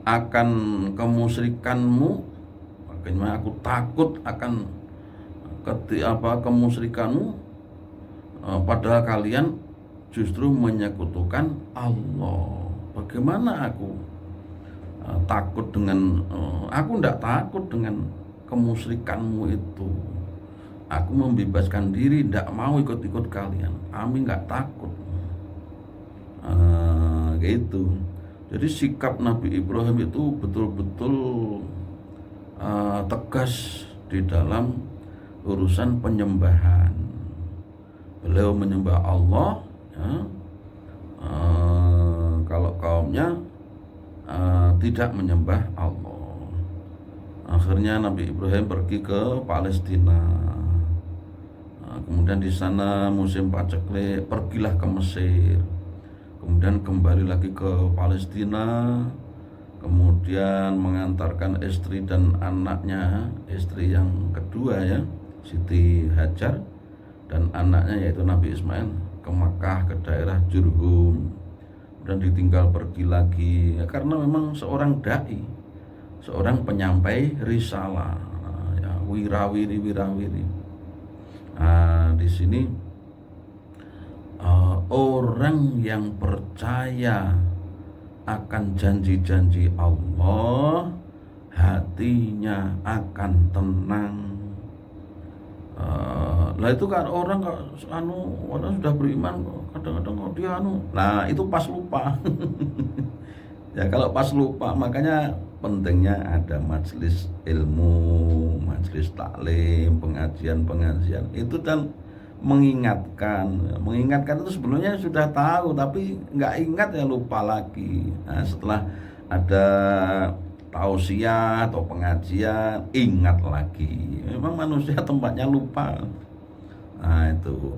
akan kemusyrikanmu, bagaimana aku takut akan kemusyrikanmu, padahal kalian justru menyekutukan Allah. Bagaimana aku takut dengan aku tidak takut dengan kemusyrikanmu itu. Aku membebaskan diri, tidak mau ikut-ikut kalian. Kami nggak takut. Gitu. Jadi sikap Nabi Ibrahim itu betul-betul tegas di dalam urusan penyembahan. Beliau menyembah Allah, ya. Kalau kaumnya tidak menyembah Allah. Akhirnya Nabi Ibrahim pergi ke Palestina. Kemudian di sana musim paceklik, pergilah ke Mesir. Kemudian kembali lagi ke Palestina. Kemudian mengantarkan istri dan anaknya, istri yang kedua ya, Siti Hajar, dan anaknya yaitu Nabi Ismail ke Makkah, ke daerah Jurhum. Dan ditinggal pergi lagi ya, karena memang seorang dai, seorang penyampai risalah, ya, wirawiri. Di sini orang yang percaya akan janji-janji Allah, hatinya akan tenang. Lah itu kan orang sudah beriman kadang-kadang dia nah itu pas lupa. Ya kalau pas lupa, makanya pentingnya ada majelis ilmu, majelis taklim, pengajian itu, dan mengingatkan itu sebenarnya sudah tahu tapi nggak ingat ya, lupa lagi. Nah, setelah ada tausiah atau pengajian, ingat lagi. Memang manusia tempatnya lupa. Nah itu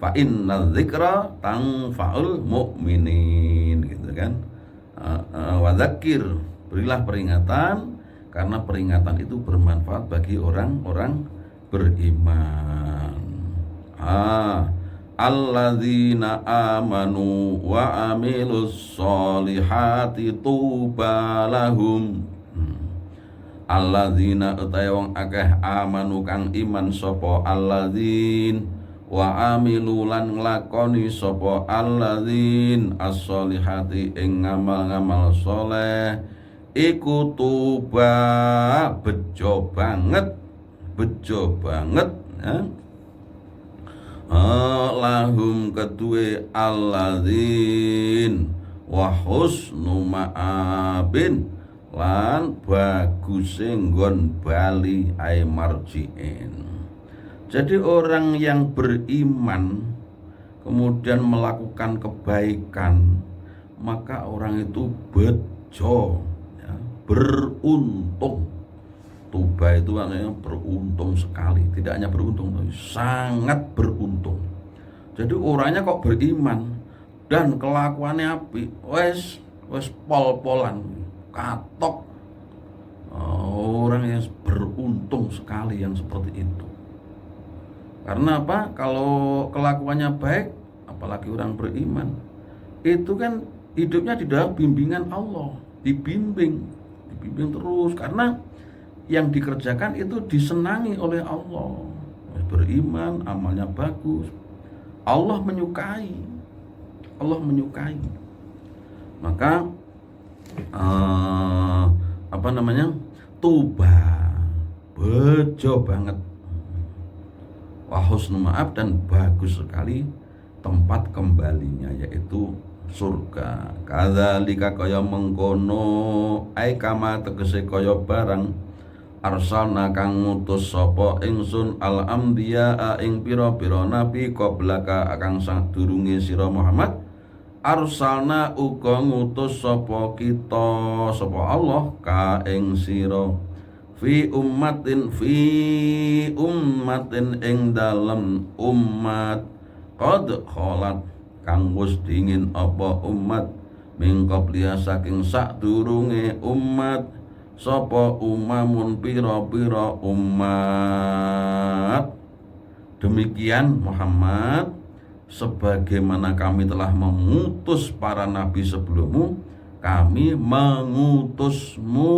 fa inna dzikra tanfa'ul mu'minin, gitu kan. Wa dzakir, berilah peringatan, karena peringatan itu bermanfaat bagi orang-orang beriman. Alladzina amanu wa amilus solihati tuba lahum. Alladzina utai wong akeh amanu kang iman sapa alladzin, wa amilu lan nglakoni sapa alladzin as-solihati ing ngamal-ngamal soleh, iku tuba bejo banget ya. Lahum kedue alladzin wa husnu ma'abin, lan baguse nggon bali ai marjiin. Jadi orang yang beriman kemudian melakukan kebaikan, maka orang itu bejo ya, beruntung. Tuba itu artinya beruntung sekali, tidak hanya beruntung tapi sangat beruntung. Jadi orangnya kok beriman dan kelakuannya apik, wes pol-polan, katok. Orang yang beruntung sekali yang seperti itu. Karena apa? Kalau kelakuannya baik, apalagi orang beriman, itu kan hidupnya di dalam bimbingan Allah, dibimbing terus, karena yang dikerjakan itu disenangi oleh Allah. Beriman, amalnya bagus, Allah menyukai. Maka tuba bejo banget, wa husnu ma'ab, dan bagus sekali tempat kembalinya, yaitu surga. Kadzalika kaya mengkono, ai kama tegese kaya barang arsalna kang ngutus sapa ingsun al anbiya ing pira-pira nabi qablaka kang sadurunge sira Muhammad. Arsalna uga ngutus sapa kita, sapa Allah ka ing sira fi ummatin ing dalem umat qad kholat kang wis dingin apa umat min qabliha saking sadurunge umat sapa umamun pira-pira umat. Demikian Muhammad, sebagaimana kami telah mengutus para nabi sebelummu, kami mengutusmu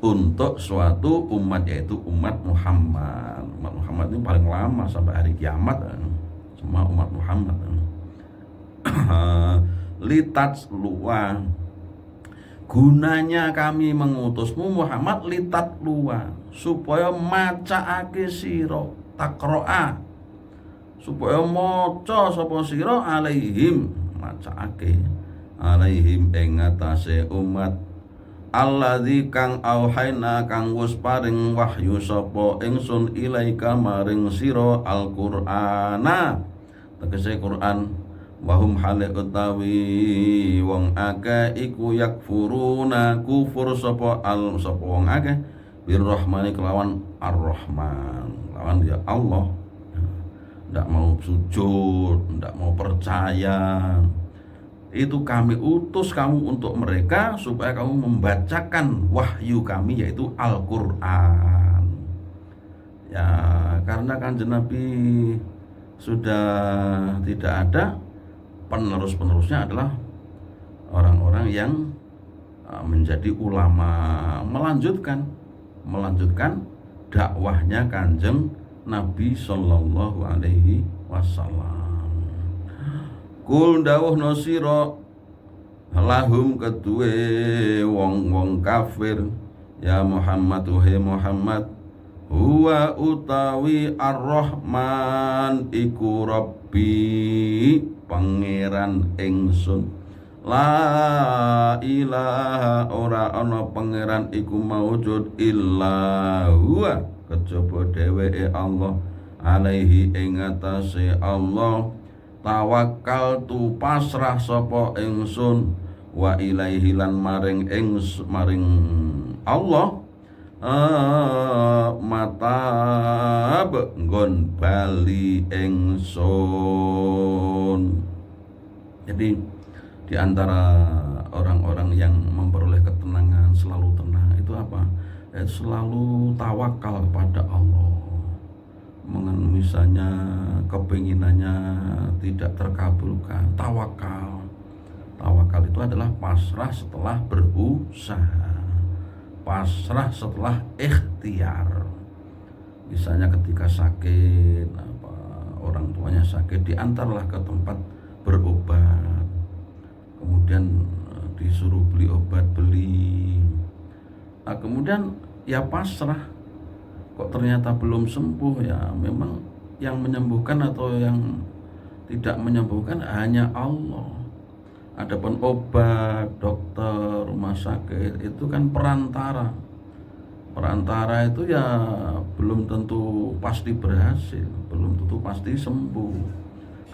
untuk suatu umat, yaitu umat Muhammad. Umat Muhammad ini paling lama sampai hari kiamat, semua umat Muhammad. Litat luwa, gunanya kami mengutusmu Muhammad litat luwa, supaya macaake sira, takroa, supaya maca sapa sira alaihim, macaake alaihim ing atase umat, alladzi kang auhaina kang wis paring wahyu sapa ingsun ilaika maring sira Al-Qur'ana, tegese Quran. Wahum hale utawi wong akeh iku yakfuruna kufur sapa wong akeh birrahmani kelawan ar-Rahman, lawan ya Allah, ndak mau sujud, ndak mau percaya. Itu kami utus kamu untuk mereka supaya kamu membacakan wahyu kami, yaitu Al-Qur'an. Ya, karena Kanjeng Nabi sudah tidak ada, penerus-penerusnya adalah orang-orang yang menjadi ulama, melanjutkan dakwahnya Kanjeng Nabi sallallahu alaihi wasallam. Kul dawuhna sira lahum kedue wong-wong kafir, ya Muhammad he Muhammad, huwa utawi ar-Rahman iku Rabbi pangeran ingsun, la ilaha ora ana pangeran iku maujud illa huwa kejaba dheweke Allah, alaihi ing atase Allah tawakkal tu pasrah sapa ingsun, wa ilaihi lan maring Allah matab nggon bali ingsun. Jadi di antara orang-orang yang memperoleh ketenangan, selalu tenang, itu apa? Itu selalu tawakal kepada Allah. Misalnya kepinginannya tidak terkabulkan, tawakal itu adalah pasrah setelah berusaha, pasrah setelah ikhtiar. Misalnya ketika sakit, orang tuanya sakit, diantarlah ke tempat berobat, kemudian disuruh beli obat, kemudian ya pasrah. Kok ternyata belum sembuh, ya memang yang menyembuhkan atau yang tidak menyembuhkan hanya Allah. Adapun obat, dokter, rumah sakit itu kan perantara itu ya belum tentu pasti berhasil, belum tentu pasti sembuh,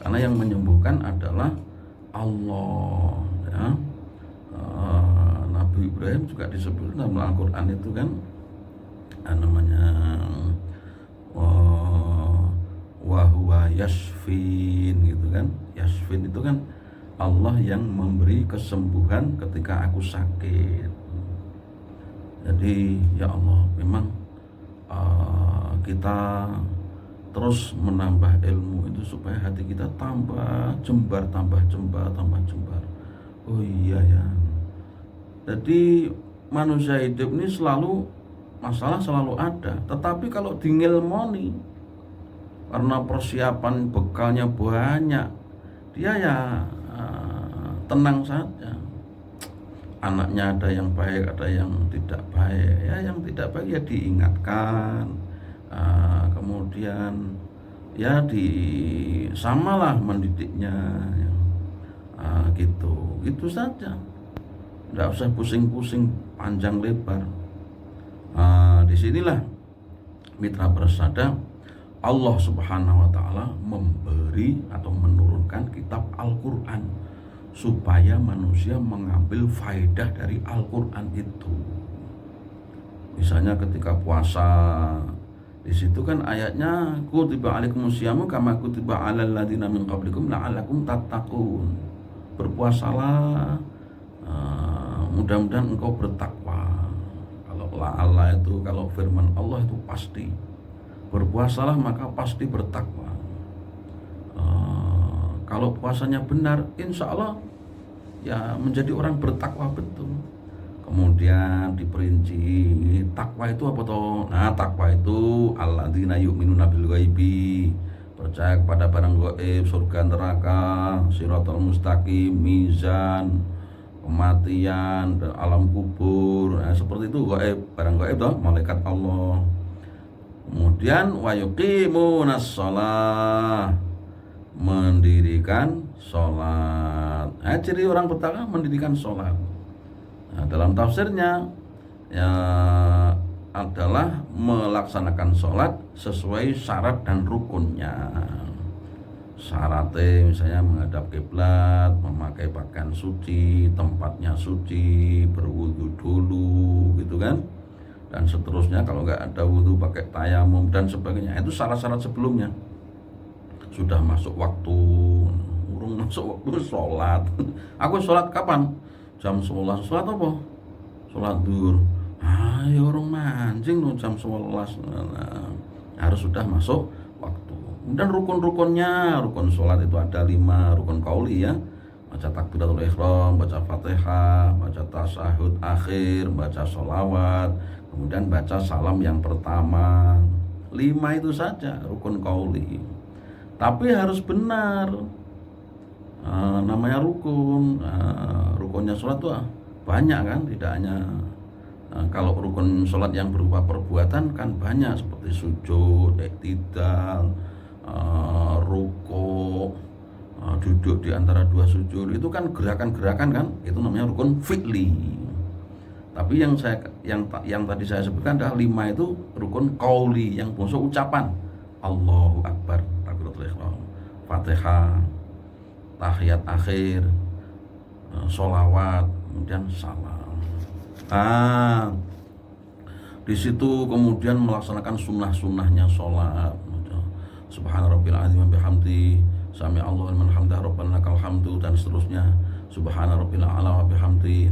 karena yang menyembuhkan adalah Allah, ya. Nabi Ibrahim juga disebut dalam Al-Quran itu kan namanya wahuwa yasfin gitu kan. Yasfin itu kan Allah yang memberi kesembuhan ketika aku sakit. Jadi ya Allah, memang kita terus menambah ilmu itu supaya hati kita tambah jembar. Oh iya ya. Jadi manusia hidup ini masalah selalu ada, tetapi kalau dingilmoni karena persiapan bekalnya banyak, dia ya tenang saja. Anaknya ada yang baik, ada yang tidak baik, ya yang tidak baik ya diingatkan, kemudian ya samalah mendidiknya, gitu saja. Nggak usah pusing-pusing panjang lebar. Disinilah mitra bersada Allah Subhanahu wa Ta'ala memberi atau menurunkan kitab Al-Quran supaya manusia mengambil faedah dari Al-Quran itu. Misalnya ketika puasa, di situ kan ayatnya kutiba alaikumusyamu kama kutiba alal ladzina min qablikum la'allakum tattaqun. Berpuasalah, mudah-mudahan engkau bertakwa. Kalau Allah itu, kalau firman Allah itu pasti. Berpuasalah maka pasti bertakwa. Kalau puasanya benar, insya Allah ya menjadi orang bertakwa betul. Kemudian diperinci takwa itu apa toh? Nah, takwa itu alladzina yu'minuna bil ghaibi, percaya kepada barang gaib, surga neraka, siratal mustaqim, mizan, kematian dan alam kubur. Nah, seperti itu gaib, barang gaib toh, malaikat Allah. Kemudian wa yuqimunas shalah, mendirikan sholat. Nah, ciri orang bertakwa mendirikan sholat. Nah, dalam tafsirnya ya adalah melaksanakan sholat sesuai syarat dan rukunnya. Syaratnya misalnya menghadap kiblat, memakai pakaian suci, tempatnya suci, berwudu dulu, gitu kan? Dan seterusnya, kalau nggak ada wudu pakai tayamum dan sebagainya. Itu syarat-syarat sebelumnya. Sudah masuk waktu, urung masuk waktu sholat. Aku sholat kapan? Jam 11. Sholat apa? Sholat duhur. Ya orang mancing no jam 11. Nah, harus sudah masuk waktu. Kemudian rukun-rukunnya, rukun sholat itu ada 5 rukun qauli ya. Baca takbiratul ihram, baca Fatihah, baca tasyahud akhir, baca sholawat, kemudian baca salam yang pertama. 5 itu saja rukun qauli. Tapi harus benar. Namanya rukun. Rukunnya sholat tuh banyak kan, tidak hanya kalau rukun sholat yang berupa perbuatan kan banyak, seperti sujud, iktidal, ruku, duduk di antara 2 sujud, itu kan gerakan-gerakan kan, itu namanya rukun fi'li. Tapi yang tadi saya sebutkan adalah 5 itu rukun qauli, yang maksud ucapan. Allahu Akbar, takbiratul ihram, Fatihah, tahiyat akhir, sholawat, kemudian salam. Di situ kemudian melaksanakan sunnah-sunnahnya sholat. Subhana rabbil azim wa bihamdi, sami Allahu liman hamidah, rabbana lakal hamdu, dan seterusnya. Subhana rabbil a'la wa bihamdi,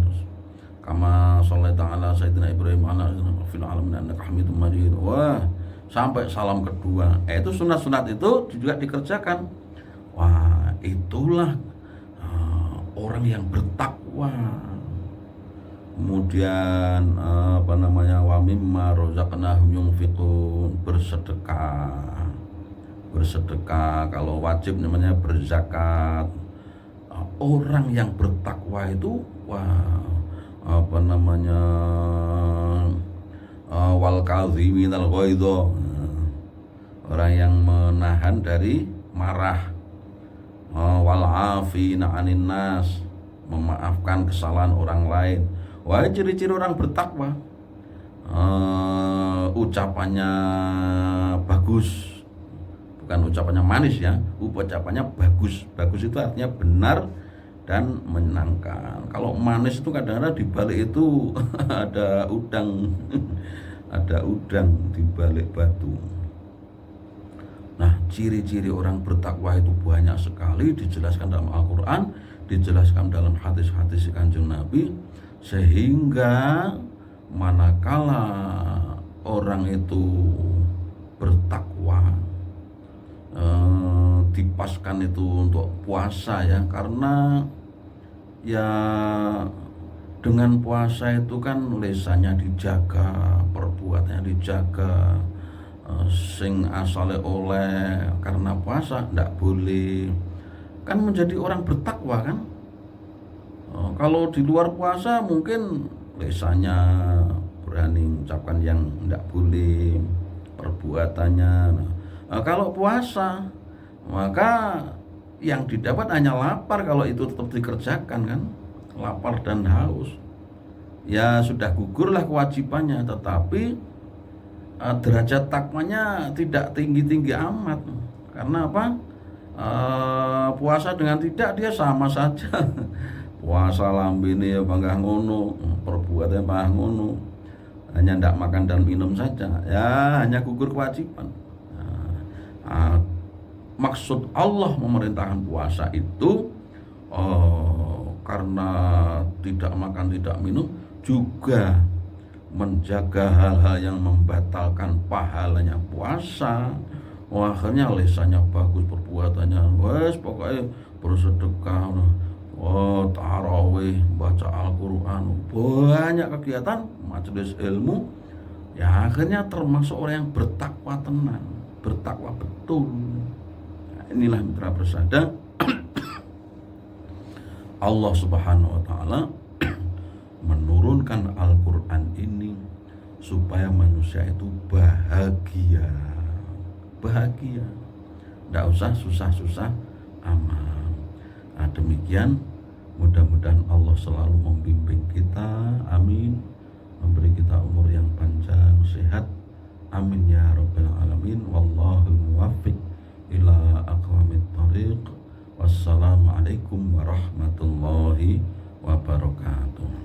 kama shallaita ala sayyidina Ibrahim ala fil alamin innaka Hamidum Majid. Wah, sampai salam kedua. Itu sunat-sunat itu juga dikerjakan. Wah, itulah orang yang bertakwa. Kemudian wa mimma razaqnahum yunfiqun, bersedekah, kalau wajib namanya berzakat. Orang yang bertakwa itu wal kadziminal ghaidha, orang yang menahan dari marah, wal afina 'anin nas, memaafkan kesalahan orang lain. Wah, ciri-ciri orang bertakwa. Ucapannya bagus, bukan ucapannya manis ya, ucapannya bagus. Bagus itu artinya benar dan menyenangkan. Kalau manis itu kadang-kadang di balik itu ada udang, ada udang di balik batu. Nah, ciri-ciri orang bertakwa itu banyak sekali, dijelaskan dalam Al-Quran, dijelaskan dalam hadis-hadis Kanjeng Nabi, sehingga manakala orang itu bertakwa, dipaskan itu untuk puasa ya, karena ya dengan puasa itu kan lesannya dijaga, perbuatannya dijaga, sing asale oleh karena puasa ndak boleh, kan menjadi orang bertakwa kan. Kalau di luar puasa mungkin lesannya berani mengucapkan yang ndak boleh, perbuatannya. Kalau puasa maka yang didapat hanya lapar, kalau itu tetap dikerjakan kan, lapar dan haus. Ya sudah gugurlah kewajibannya, tetapi derajat takwanya tidak tinggi-tinggi amat. Karena apa? Puasa dengan tidak dia sama saja. Puasa lambene ya bangga ngono, perbuatannya bangga ngono, hanya ndak makan dan minum saja, ya hanya gugur kewajiban. Maksud Allah memerintahkan puasa itu karena tidak makan tidak minum juga menjaga hal-hal yang membatalkan pahalanya puasa. Akhirnya lesannya bagus, perbuatannya wes pokoknya bersedekah, oh tarawih, baca Al-Quran, banyak kegiatan majelis ilmu. Ya akhirnya termasuk orang yang bertakwa tenang, bertakwa betul. Nah, inilah mitra bersada Allah Subhanahu wa taala menurunkan Al-Quran ini supaya manusia itu bahagia. Bahagia, tidak usah susah-susah amal. Nah, demikian, mudah-mudahan Allah selalu membimbing kita, amin, memberi kita umur yang panjang, sehat, amin ya rabbal alamin. Wallahul muwaffiq ila aqwamit thariq. Wassalamualaikum warahmatullahi wabarakatuh.